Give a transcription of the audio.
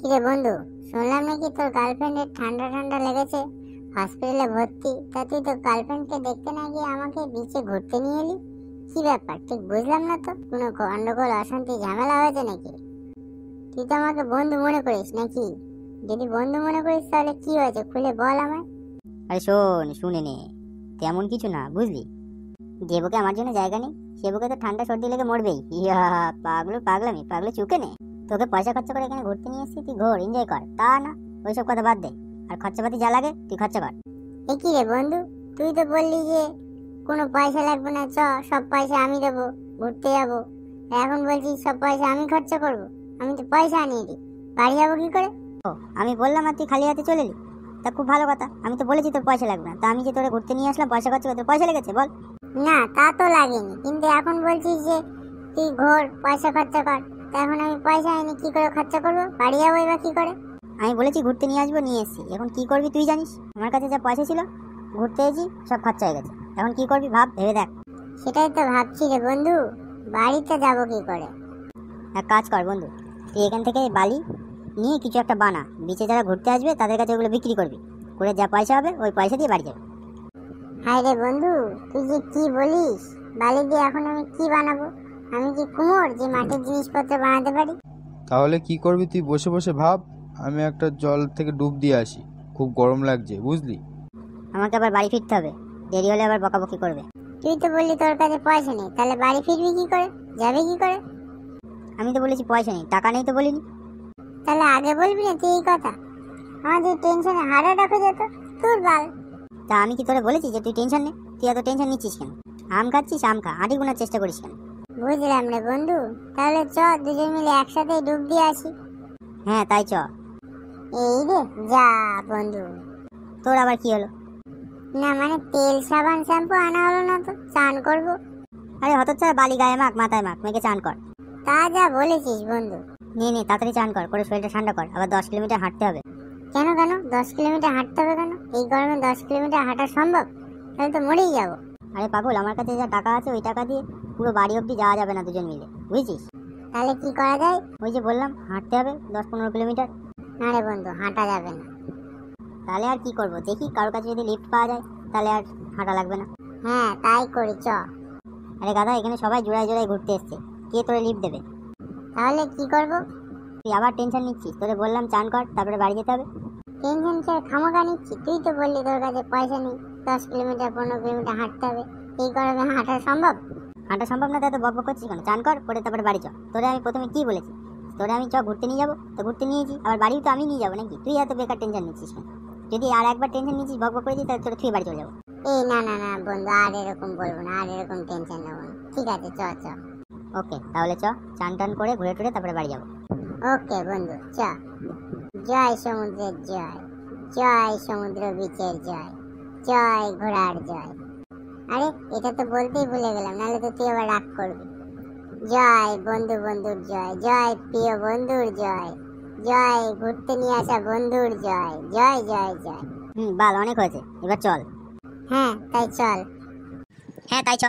কিরে বন্ধু, শুনলাম নাকি তোর গার্লফ্রেন্ডের ঠান্ডা ঠান্ডা লেগেছে, হসপিটালে ভর্তি। তা তুই তো গার্লফ্রেন্ডকে দেখতে না গিয়ে আমাকে বিচে ঘুরতে নিয়ে এলি, কি ব্যাপার ঠিক বুঝলাম না তো। কোনো গন্ডগোল অশান্তি ঝামেলা হয়েছে নাকি? তুই তো আমাকে বন্ধু মনে করিস নাকি? যদি বন্ধু মনে করিস তাহলে কি হয়েছে খুলে বল আমায়। আরে শুনে নে, তেমন কিছু না বুঝলি। যে বুকে আমার জন্য জায়গা নেই সে বুকে তো ঠান্ডা সর্দি লেগে মরবেই। ইয়া পাগলো চুকে নে। তোকে পয়সা খরচা করে এখানে ঘুরতে নিয়ে এসেছি, তুই ঘোর এনজয় কর, তা না ওইসব কথা বাদ দে। আর খরচাপাতি যা লাগে তুই খরচা কর। এ কি রে বন্ধু, তুই তো বললি যে কোনো পয়সা লাগবে না, সব পয়সা আমি দেবো, ঘুরতে যাবো। এখন বলছিস সব পয়সা আমি খরচা করবো? আমি তো পয়সা আনিয়ে দিই, বাড়ি যাবো কি করে? ও আমি বললাম আর তুই খালি হাতে চলে এলি, তা খুব ভালো কথা। আমি তো বলেছি তোর পয়সা লাগবে না, তা আমি যে তোরে ঘুরতে নিয়ে আসলাম পয়সা খরচা করে, তোর পয়সা লেগেছে বল? না তা তো লাগেনি, কিন্তু এখন বলছিস যে তুই ঘোর পয়সা খরচা কর। তা এখন আমি পয়সা আনি কি করে খরচা করবো, বাড়ি যাবো এবার কি করে? আমি বলেছি ঘুরতে নিয়ে আসবো, নিয়ে এসেছি। এখন কি করবি তুই জানিস। আমার কাছে যা পয়সা ছিল ঘুরতে এসেছি, সব খরচা হয়ে গেছে। এখন কি করবি ভাব, ভেবে দেখ। সেটাই তো ভাবছি রে বন্ধু, বাড়িতে যাবো কি করে? এক কাজ কর বন্ধু, তুই এখান থেকে বালি নিয়ে কিছু একটা বানা, বিচে যারা ঘুরতে আসবে তাদের কাছে ওগুলো বিক্রি করবি, করে যা পয়সা হবে ওই পয়সা দিয়ে বাড়ি যাবে। হায় রে বন্ধু, তুই যে কি বলিস, বালি দিয়ে এখন আমি কি বানাবো? আমি কি কুমোর যে মাটির জিনিসপত্র বানাতে পারি? তাহলে কি করবি তুই বসে বসে ভাব। আমি একটা জল থেকে ডুব দিয়ে আসি, খুব গরম লাগছে বুঝলি। আমাকে আবার বাড়ি ফিরতে হবে, দেরি হলে আবার বকাবকি করবে। তুই তো বললি তোর কাছে পয়সা নেই, তাহলে বাড়ি ফিরবি কি করে, যাবে কি করে? আমি তো বলেছি পয়সা নেই, টাকা নেই তো বলিনি। তাহলে আগে বলবি না তুই এই কথা? আমাদের টেনশনে হার্ট অ্যাটাক হয়ে যেত তোর বাল। তা আমি কি তোরে বলেছি যে তুই টেনশন নে? তুই এত টেনশন নিচ্ছিস কেন? আম খাচ্ছিস, আম খা, আঁটি গোনার চেষ্টা করিস কেন? বুঝলাম রে বন্ধু, তাহলে দুজন মিলে একসাথে ডুব দিয়ে আসি। হ্যাঁ তাই চ। এই রে যা বন্ধু। তোর আবার কি হলো? না মানে তেল সাবান শ্যাম্পু আনা হলো না তো, চান করবো। আরে হতচ্ছাড়া, বালি গায়ে মাখ, মাথায় মাখ, মেখে চান কর। তা যা বলেছিস বন্ধু। নে তাড়াতাড়ি চান কর, করে শরীরটা ঠান্ডা কর। আবার 10 কিলোমিটার হাঁটতে হবে। কেন 10 কিলোমিটার হাঁটতে হবে কেন? এই গরমে 10 কিলোমিটার হাঁটা সম্ভব? তাহলে তো মরেই যাবো। আরে পাগল, আমার কাছে যা টাকা আছে ওই টাকা দিয়ে পুরো বাড়ি অবধি যাওয়া যাবে না দুজন মিলে, বুঝছিস? তাহলে কি করা যায়? ওই যে বললাম হাঁটতে হবে 10-15 কিলোমিটার। না রে বন্ধু, হাঁটা যাবে না। তাহলে আর কি করব, দেখি কারোর কাছে যদি লিফট পাওয়া যায় তাহলে আর হাঁটা লাগবে না। হ্যাঁ তাই করি চ। আরে গাধা, এখানে সবাই জোড়ায় জোড়ায় ঘুরতে এসছে, কে তোরে লিফট দেবে? তাহলে কি করব? তুই আবার টেনশন নিচ্ছিস? তোরে বললাম চান কর, তারপরে বাড়ি যেতে হবে। টেনশন কে খামোখা নিচ্ছি? তুই তো বললি তোর কাছে পয়সা নেই, 10 কিলোমিটার 15 কিলোমিটার হাঁটতে হবে। এই গরমে হাঁটা সম্ভব? হাঁটা সম্ভব না, তাই তো বকবক করছিস কেন? চান কর, করে তারপরে বাড়ি চ। তোরে আমি প্রথমে কি বলেছি? তোরে আমি ঘুরতে নিয়ে যাবো, তো ঘুরতে নিয়েছি, আবার বাড়িও তো আমি নিয়ে যাবো নাকি? তুই এত বেকার টেনশন নিচ্ছিস কেন? যদি আর একবার টেনশন নিচ্ছিস, বকবক করেছিস, তাহলে তোরে ছুঁয়ে বাড়ি চলে যাবো। এই না না না বন্ধু, আর এরকম বলবো না, আর এরকম টেনশন নেবো না। ঠিক আছে চ চ। ওকে তাহলে চ, চান টান করে ঘুরে টুরে তারপরে বাড়ি যাবো। ওকে বন্ধু চ। জয় সমুদ্রের জয়, জয় সমুদ্র বিচের জয়, জয় ঘোড়ার জয়। আরে এটা তো বলতেই ভুলে গেলাম, নাহলে তো তুই আবার রাগ করবি। জয় বন্ধুর জয়, জয় প্রিয় বন্ধুর জয়, জয় ঘুরতে নিয়ে আসা বন্ধুর জয়, জয় জয় জয়। বাল অনেক হয়েছে, এবার চল। হ্যাঁ তাই চল। হ্যাঁ তাই চ।